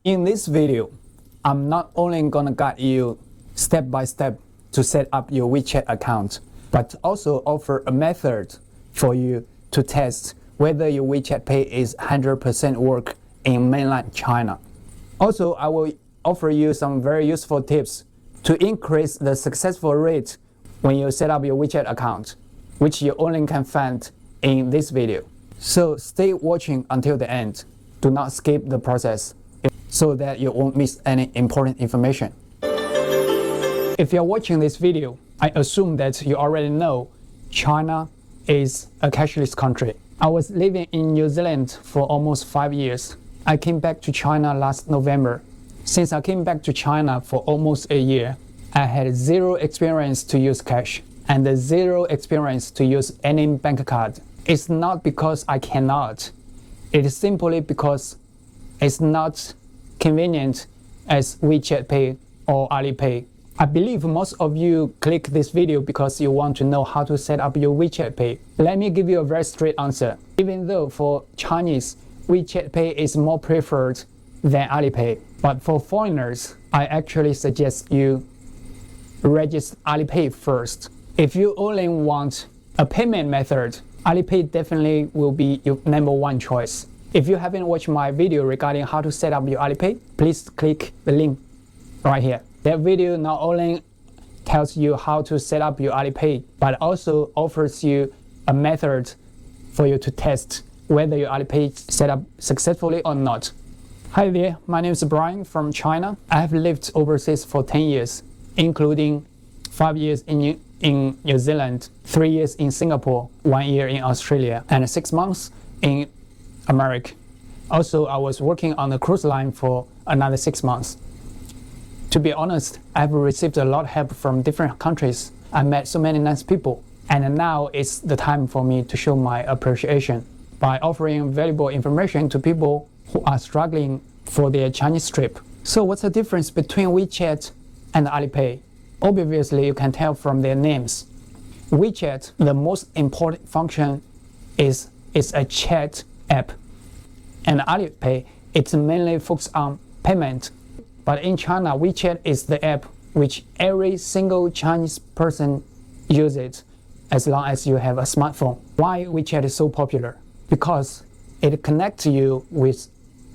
In this video, I'm not only gonna guide you step by step to set up your WeChat account, but also offer a method for you to test whether your WeChat Pay is 100% work in mainland China. Also, I will offer you some very useful tips to increase the successful rate when you set up your WeChat account, which you only can find in this video. So stay watching until the end. Do not skip the process so that you won't miss any important information. If you're watching this video, I assume that you already know China is a cashless country. I was living in New Zealand for almost 5 years. I came back to China last November. Since I came back to China for almost a year, I had zero experience to use cash and zero experience to use any bank card. It's not because I cannot. It is simply because it's not convenient as WeChat Pay or Alipay. I believe most of you click this video because you want to know how to set up your WeChat Pay. Let me give you a very straight answer. Even though for Chinese, WeChat Pay is more preferred than Alipay, but for foreigners, I actually suggest you register Alipay first. If you only want a payment method, Alipay definitely will be your #1 choice. If you haven't watched my video regarding how to set up your Alipay, please click the link right here. That video not only tells you how to set up your Alipay, but also offers you a method for you to test whether your Alipay is set up successfully or not. Hi there, my name is Brian from China. I have lived overseas for 10 years, including 5 years in New Zealand, 3 years in Singapore, 1 year in Australia, and 6 months in America. Also, I was working on a cruise line for another 6 months. To be honest, I've received a lot of help from different countries. I met so many nice people, and now it's the time for me to show my appreciation by offering valuable information to people who are struggling for their Chinese trip. So what's the difference between WeChat and Alipay? Obviously, you can tell from their names. WeChat, the most important function is a chat app, and Alipay, it's mainly focused on payment. But in China, WeChat is the app which every single Chinese person uses as long as you have a smartphone. Why WeChat is so popular? Because it connects you with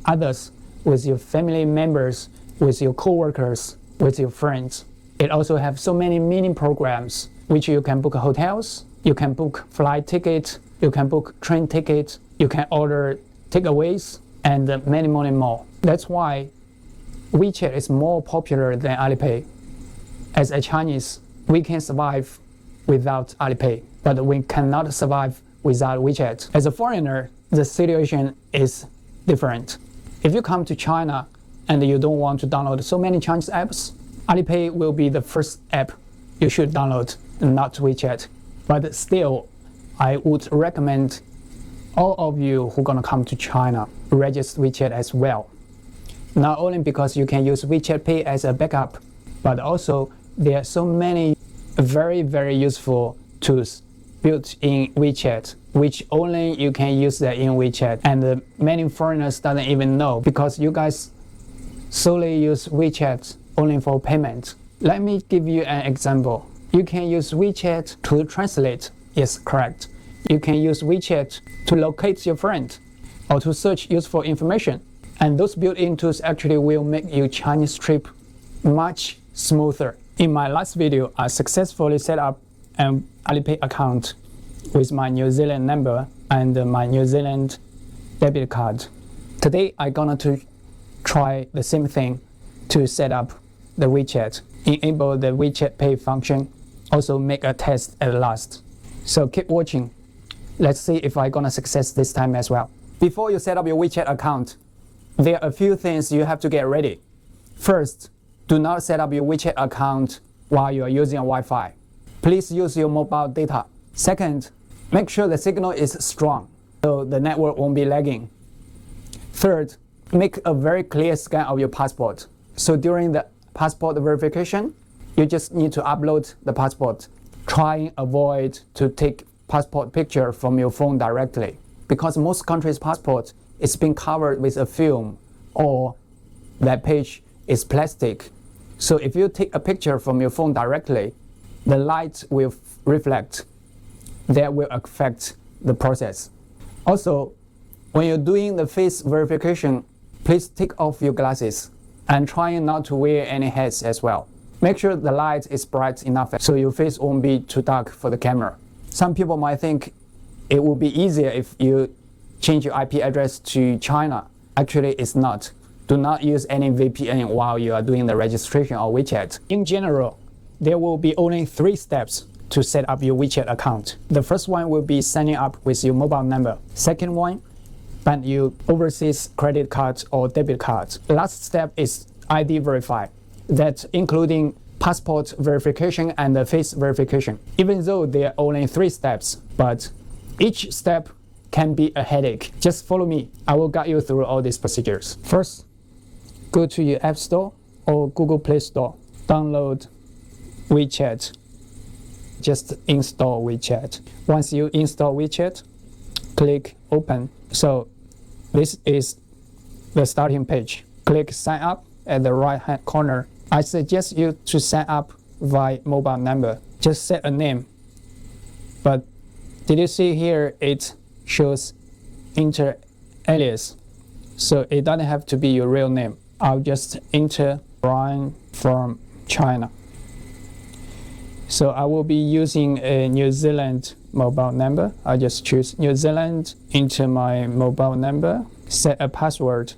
others, with your family members, with your co-workers, with your friends. It also has so many mini programs which you can book hotels, you can book flight tickets, you can book train tickets, you can order takeaways, and many more. That's why WeChat is more popular than Alipay. As a Chinese, we can survive without Alipay, but we cannot survive without WeChat. As a foreigner, the situation is different. If you come to China and you don't want to download so many Chinese apps, Alipay will be the first app you should download, not WeChat. But still, I would recommend all of you who are gonna come to China register WeChat as well. Not only because you can use WeChat Pay as a backup, but also there are so many very useful tools built in WeChat, which only you can use that in WeChat, and many foreigners doesn't even know because you guys solely use WeChat only for payment. Let me give you an example. You can use WeChat to translate. Yes, correct. You can use WeChat to locate your friend or to search useful information. And those built-in tools actually will make your Chinese trip much smoother. In my last video, I successfully set up an Alipay account with my New Zealand number and my New Zealand debit card. Today, I'm gonna try the same thing to set up the WeChat, enable the WeChat Pay function, also make a test at last. So keep watching. Let's see if I'm gonna success this time as well. Before you set up your WeChat account, there are a few things you have to get ready. First, do not set up your WeChat account while you are using a Wi-Fi. Please use your mobile data. Second, make sure the signal is strong so the network won't be lagging. Third, make a very clear scan of your passport. So during the passport verification, you just need to upload the passport. Try and avoid to take passport picture from your phone directly, because most countries' passport is being covered with a film or that page is plastic. So if you take a picture from your phone directly, the light will reflect. That will affect the process. Also, when you're doing the face verification, please take off your glasses and try not to wear any hats as well. Make sure the light is bright enough so your face won't be too dark for the camera. Some people might think it would be easier if you change your IP address to China. Actually, it's not. Do not use any VPN while you are doing the registration on WeChat. In general, there will be only 3 steps to set up your WeChat account. The first one will be signing up with your mobile number. Second one, bank your overseas credit card or debit card. The last step is ID verify. That's including passport verification and the face verification. Even though there are only 3 steps, but each step can be a headache. Just follow me. I will guide you through all these procedures. First, go to your App Store or Google Play Store. Download WeChat. Just install WeChat. Once you install WeChat, click Open. So this is the starting page. Click Sign Up at the right hand corner. I suggest you to sign up via mobile number. Just set a name. But did you see here it shows enter alias? So it doesn't have to be your real name. I'll just enter Brian from China. So I will be using a New Zealand mobile number. I just choose New Zealand, enter my mobile number, set a password.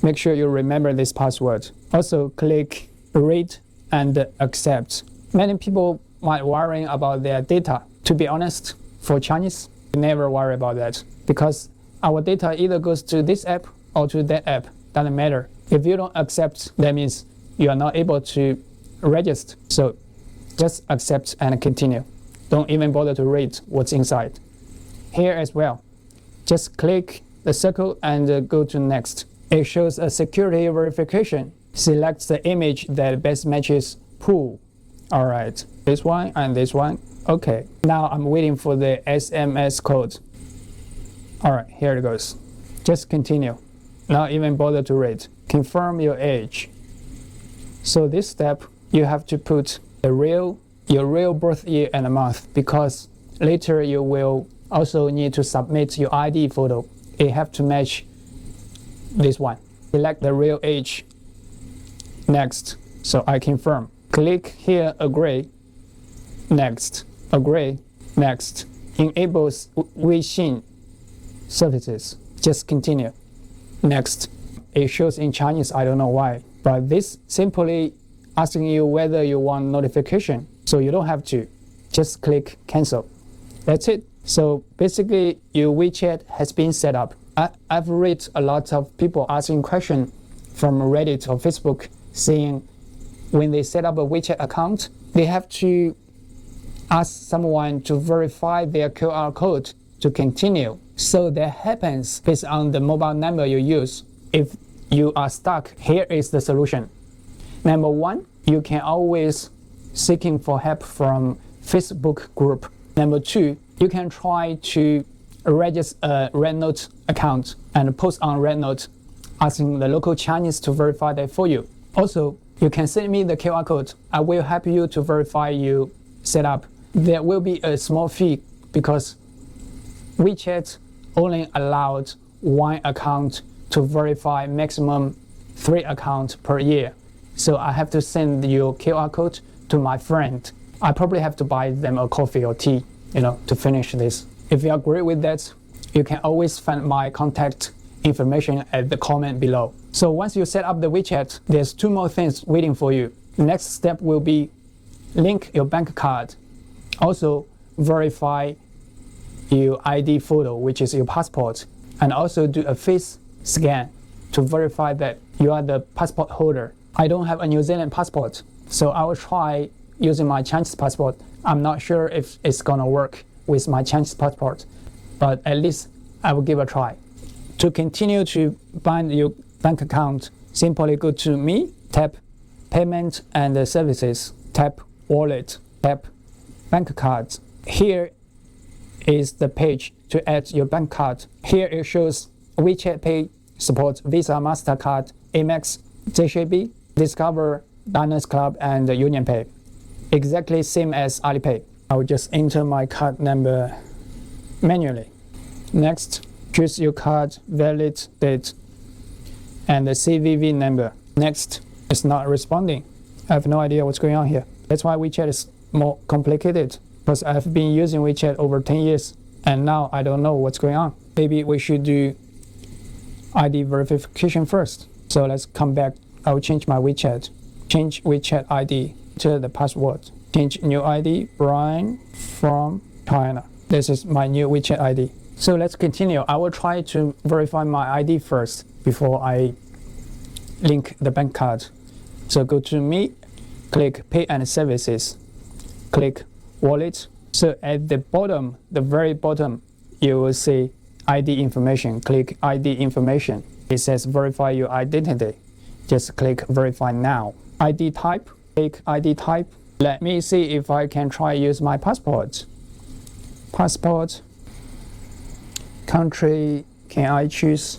Make sure you remember this password. Also click Read and Accept. Many people might worry about their data. To be honest, for Chinese, never worry about that because our data either goes to this app or to that app. Doesn't matter. If you don't accept, that means you are not able to register. So just accept and continue. Don't even bother to read what's inside. Here as well, just click the circle and go to next. It shows a security verification. Select the image that best matches pool. All right, this one and this one. Okay, now I'm waiting for the SMS code. All right, here it goes. Just continue. Not even bother to read. Confirm your age. So this step, you have to put your real birth year and month because later you will also need to submit your ID photo. It have to match this one. Select the real age. Next. So I confirm. Click here, agree. Next. Agree. Next. Enables Weixin services. Just continue. Next. It shows in Chinese, I don't know why, but this simply asking you whether you want notification. So you don't have to. Just click cancel. That's it. So basically your WeChat has been set up. I've read a lot of people asking questions from Reddit or Facebook saying when they set up a WeChat account, they have to ask someone to verify their QR code to continue. So that happens based on the mobile number you use. If you are stuck, here is the solution. Number one, you can always seeking for help from Facebook group. Number two, you can try to register a RedNote account and post on RedNote asking the local Chinese to verify that for you. Also, you can send me the QR code. I will help you to verify you set up. There will be a small fee because WeChat only allowed 1 account to verify maximum 3 accounts per year. So I have to send your QR code to my friend. I probably have to buy them a coffee or tea, to finish this. If you agree with that, you can always find my contact information at the comment below. So once you set up the WeChat, there's 2 more things waiting for you. The next step will be link your bank card. Also verify your ID photo, which is your passport, and also do a face scan to verify that you are the passport holder. I don't have a New Zealand passport, so I will try using my Chinese passport. I'm not sure if it's gonna work with my Chinese passport, but at least I will give a try. To continue to bind your bank account, simply go to Me, tap Payment and Services, tap Wallet, tap Bank Cards. Here is the page to add your bank card. Here it shows WeChat Pay supports Visa, MasterCard, Amex, JCB, Discover, Diners Club, and Union Pay. Exactly same as Alipay. I will just enter my card number manually. Next, choose your card valid date and the CVV number. Next, it's not responding. I have no idea what's going on here. That's why WeChat is more complicated, because I've been using WeChat over 10 years and now I don't know what's going on. Maybe we should do ID verification first. So let's come back. I'll change my WeChat. Change WeChat ID to the password. Change new ID, Brian from China. This is my new WeChat ID. So let's continue. I will try to verify my ID first before I link the bank card. So go to Me, click Pay and Services, click Wallet. So at the bottom, the very bottom, you will see ID information. Click ID information. It says verify your identity. Just click Verify Now. ID type, click ID type. Let me see if I can try use my passport. Passport. Country, can I choose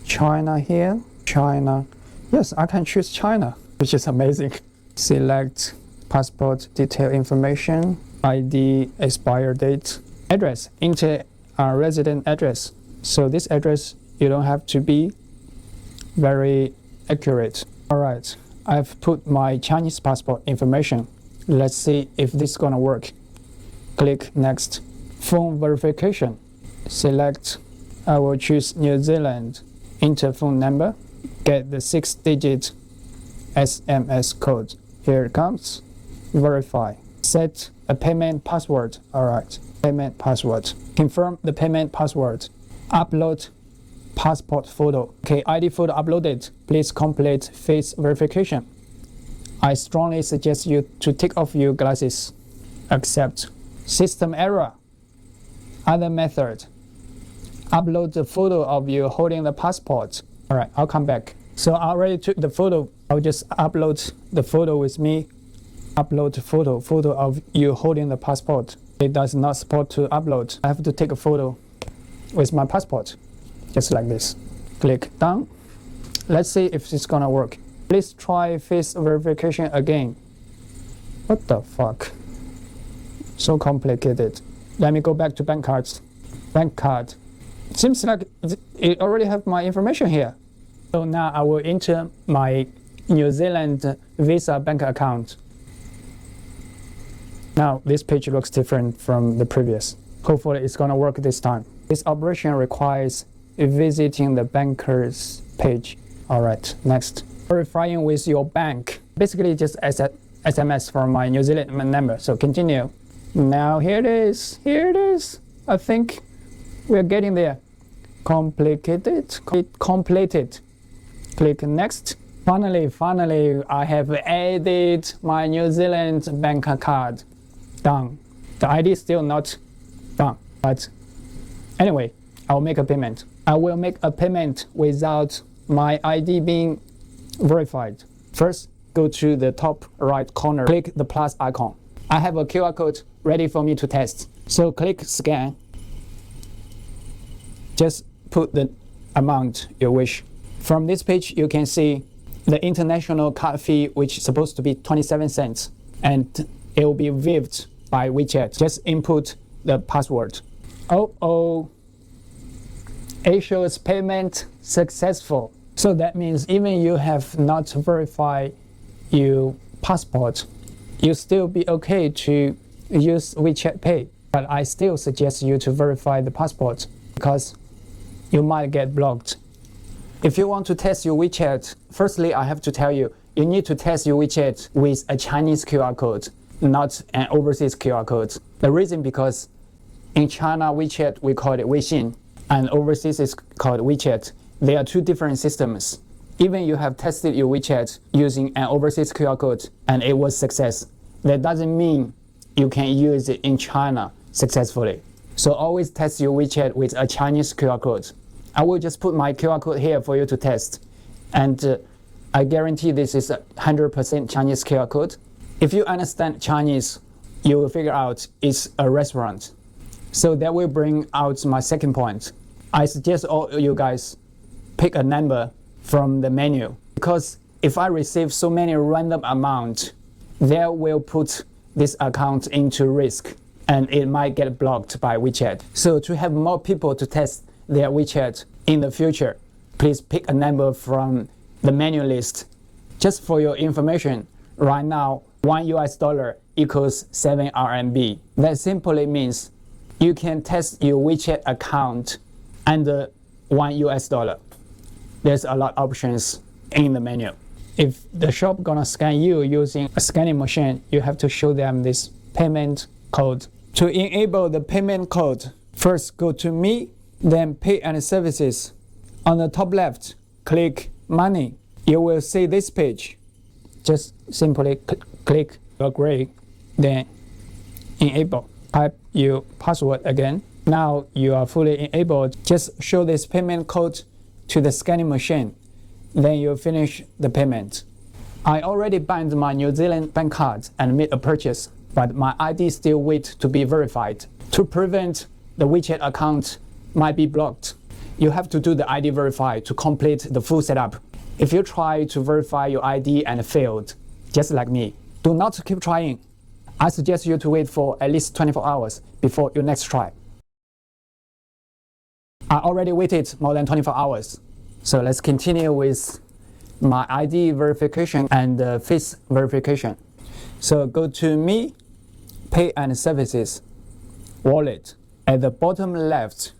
China here? China. Yes, I can choose China, which is amazing. Select passport detail information, ID expire date, address, enter a resident address. So this address, you don't have to be very accurate. All right, I've put my Chinese passport information. Let's see if this is gonna work. Click Next. Phone verification. Select, I will choose New Zealand. Enter phone number. Get the 6-digit SMS code. Here it comes. Verify. Set a payment password. All right, payment password. Confirm the payment password. Upload passport photo. Okay, ID photo uploaded. Please complete face verification. I strongly suggest you to take off your glasses. Accept. System error. Other method. Upload the photo of you holding the passport. All right, I'll come back. So I already took the photo. I'll just upload the photo with me. Upload the photo of you holding the passport. It does not support to upload. I have to take a photo with my passport, just like this. Click Done. Let's see if it's gonna work. Please try face verification again. What the fuck? So complicated. Let me go back to bank cards. Bank card. Seems like it already have my information here. So now I will enter my New Zealand Visa bank account. Now this page looks different from the previous. Hopefully it's gonna work this time. This operation requires visiting the banker's page. All right, next. Verifying with your bank. Basically just as a SMS from my New Zealand number. So continue. Now here it is. Here it is. I think we're getting there. Completed. Completed. Click Next. Finally, I have added my New Zealand bank card. Done. The ID is still not done, but anyway, I'll make a payment. I will make a payment without my ID being verified. First, go to the top right corner, click the plus icon. I have a QR code ready for me to test. So click Scan. Just put the amount you wish. From this page, you can see the international card fee, which is supposed to be 27 cents, and it will be waived by WeChat. Just input the password. Oh, it shows payment successful. So that means even you have not verified your passport, you still be okay to use WeChat Pay. But I still suggest you to verify the passport because you might get blocked. If you want to test your WeChat, firstly, I have to tell you, you need to test your WeChat with a Chinese QR code, not an overseas QR code. The reason because in China, WeChat, we call it Weixin, and overseas is called WeChat. They are two different systems. Even you have tested your WeChat using an overseas QR code and it was success, that doesn't mean you can use it in China successfully. So always test your WeChat with a Chinese QR code. I will just put my QR code here for you to test. And I guarantee this is a 100% Chinese QR code. If you understand Chinese, you will figure out it's a restaurant. So that will bring out my second point. I suggest all you guys pick a number from the menu. Because if I receive so many random amounts, that will put this account into risk and it might get blocked by WeChat. So to have more people to test their WeChat in the future, please pick a number from the menu list. Just for your information, right now, $1 equals 7 RMB. That simply means you can test your WeChat account under $1. There's a lot of options in the menu. If the shop gonna scan you using a scanning machine, you have to show them this payment code. To enable the payment code, first go to Me, then Pay and Services. On the top left, click Money. You will see this page. Just simply click Agree, then Enable. Type your password again. Now you are fully enabled. Just show this payment code to the scanning machine. Then you finish the payment. I already banned my New Zealand bank card and made a purchase, but my ID still waits to be verified. To prevent the WeChat account might be blocked, you have to do the ID verify to complete the full setup. If you try to verify your ID and failed, just like me, do not keep trying. I suggest you to wait for at least 24 hours before your next try. I already waited more than 24 hours. So let's continue with my ID verification and face verification. So go to Me, Pay and Services, Wallet. At the bottom left,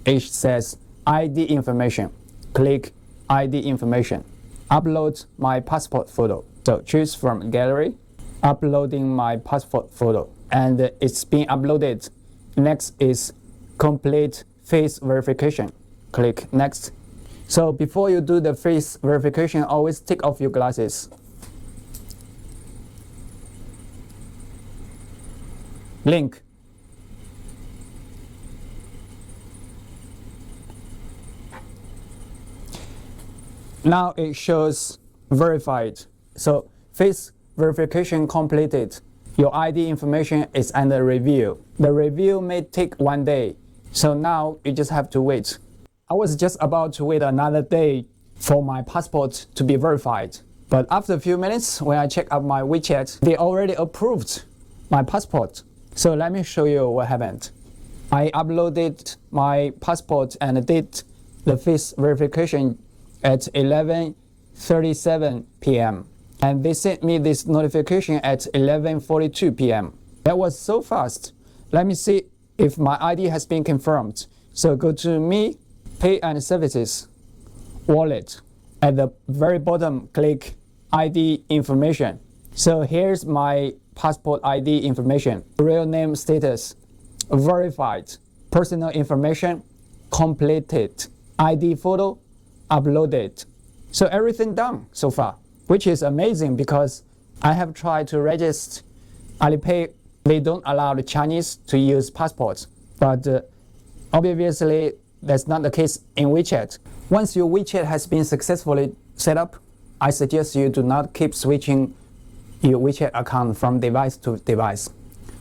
it says ID information. Click ID information. Upload my passport photo. So choose from gallery, uploading my passport photo. And it's being uploaded. Next is complete face verification. Click Next. So before you do the face verification, always take off your glasses. Link. Now it shows verified. So face verification completed. Your ID information is under review. The review may take 1 day. So now you just have to wait. I was just about to wait another day for my passport to be verified. But after a few minutes, when I check out my WeChat, they already approved my passport. So let me show you what happened. I uploaded my passport and did the face verification at 11:37 p.m. And they sent me this notification at 11:42 p.m. That was so fast. Let me see if my ID has been confirmed. So go to Me, Pay and Services, Wallet. At the very bottom, click ID information. So here's my passport ID information. Real name status, verified. Personal information, completed. ID photo, uploaded. So everything done so far, which is amazing because I have tried to register Alipay. They don't allow the Chinese to use passports, but obviously that's not the case in WeChat. Once your WeChat has been successfully set up, I suggest you do not keep switching your WeChat account from device to device.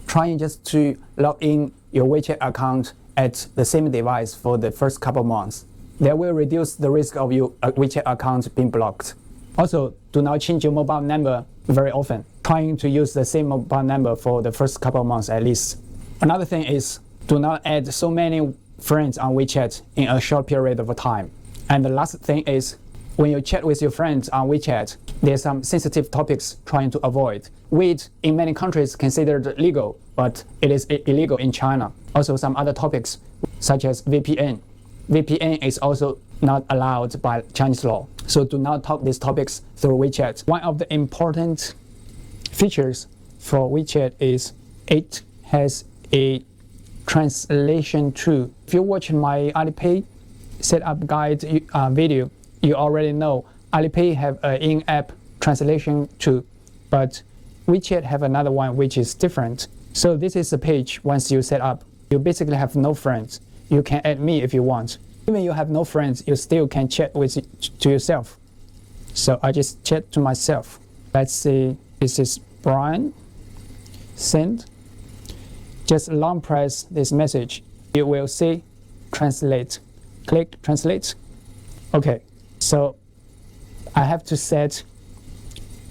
Trying just to log in your WeChat account at the same device for the first couple months. That will reduce the risk of your WeChat account being blocked. Also, do not change your mobile number very often. Trying to use the same mobile number for the first couple months at least. Another thing is, do not add so many friends on WeChat in a short period of time. And the last thing is, when you chat with your friends on WeChat, there's some sensitive topics trying to avoid. Weed in many countries considered legal, but it is illegal in China. Also some other topics such as VPN. VPN is also not allowed by Chinese law. So do not talk these topics through WeChat. One of the important features for WeChat is it has a translation tool. If you watch my Alipay setup guide video, you already know Alipay have an in-app translation tool, but WeChat have another one which is different. So this is the page once you set up. You basically have no friends. You can add me if you want. Even you have no friends, you still can chat to yourself. So I just chat to myself. Let's see, this is Brian. Send. Just long press this message. You will see translate. Click translate. Okay, so I have to set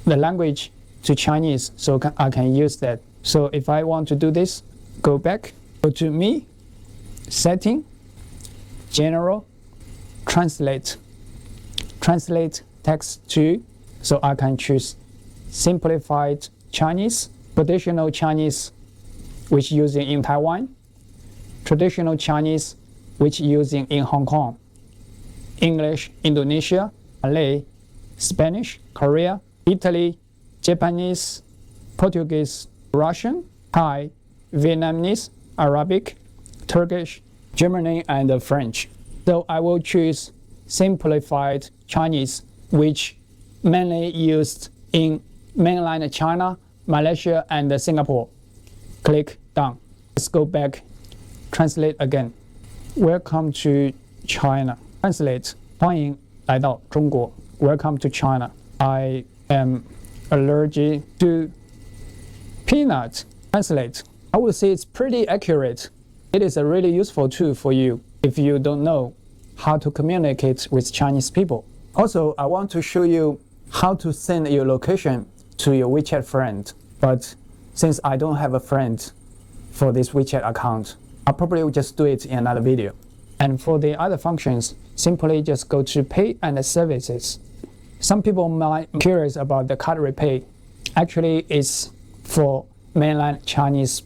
the language to Chinese so I can use that. So if I want to do this, go back, go to Me, Setting, General, Translate text to, so I can choose Simplified Chinese, Traditional Chinese, which using in Taiwan, Traditional Chinese, which using in Hong Kong, English, Indonesia, Malay, Spanish, Korea, Italy, Japanese, Portuguese, Russian, Thai, Vietnamese, Arabic, Turkish, German, and French. So I will choose Simplified Chinese, which mainly used in Mainland China, Malaysia, and Singapore. Click Done. Let's go back. Translate again. Welcome to China. Translate. 欢迎来到中国. Welcome to China. I am allergic to peanut. Translate. I would say it's pretty accurate. It is a really useful tool for you if you don't know how to communicate with Chinese people. Also, I want to show you how to send your location to your WeChat friend. But since I don't have a friend for this WeChat account, I'll probably just do it in another video. And for the other functions, simply just go to Pay and Services. Some people might be curious about the card repay. Actually, it's for mainland Chinese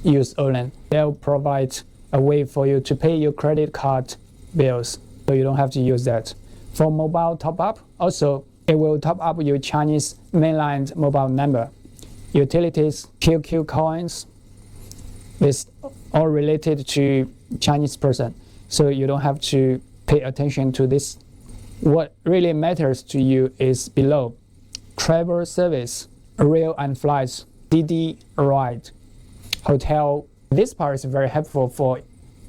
use only. They'll provide a way for you to pay your credit card bills, so you don't have to use that. For mobile top-up, also, it will top up your Chinese mainland mobile number. Utilities, QQ coins, this all related to Chinese person, so you don't have to pay attention to this. What really matters to you is below. Travel service, rail and flights, DD ride, hotel. This part is very helpful for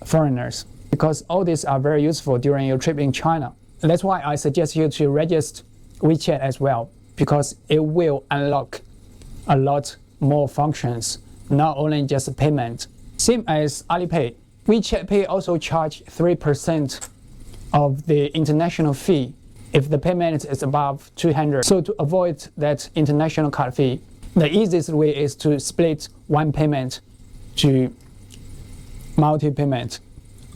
foreigners because all these are very useful during your trip in China. That's why I suggest you to register WeChat as well, because it will unlock a lot more functions, not only just payment. Same as Alipay. WeChat Pay also charge 3% of the international fee if the payment is above 200. So to avoid that international card fee, the easiest way is to split one payment to multi-payment.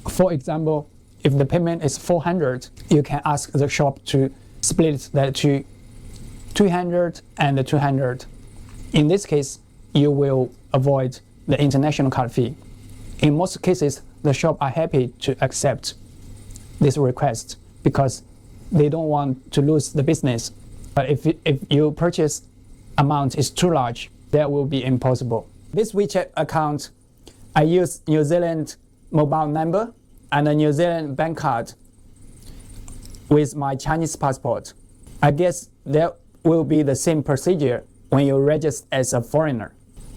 For example, if the payment is 400, you can ask the shop to split that to 200 and 200. In this case, you will avoid the international card fee. In most cases, the shop are happy to accept this request because they don't want to lose the business. But if your purchase amount is too large, that will be impossible. This WeChat account, I use New Zealand mobile number and a New Zealand bank card with my Chinese passport. I guess that will be the same procedure when you register as a foreigner.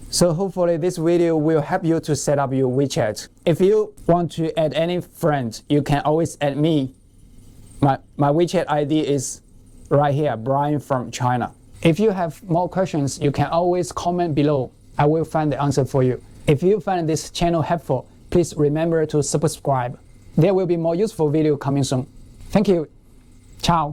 So hopefully this video will help you to set up your WeChat. If you want to add any friend, you can always add me. My WeChat ID is right here, Brian from China. If you have more questions, you can always comment below. I will find the answer for you. If you find this channel helpful, please remember to subscribe. There will be more useful video coming soon. Thank you. Ciao.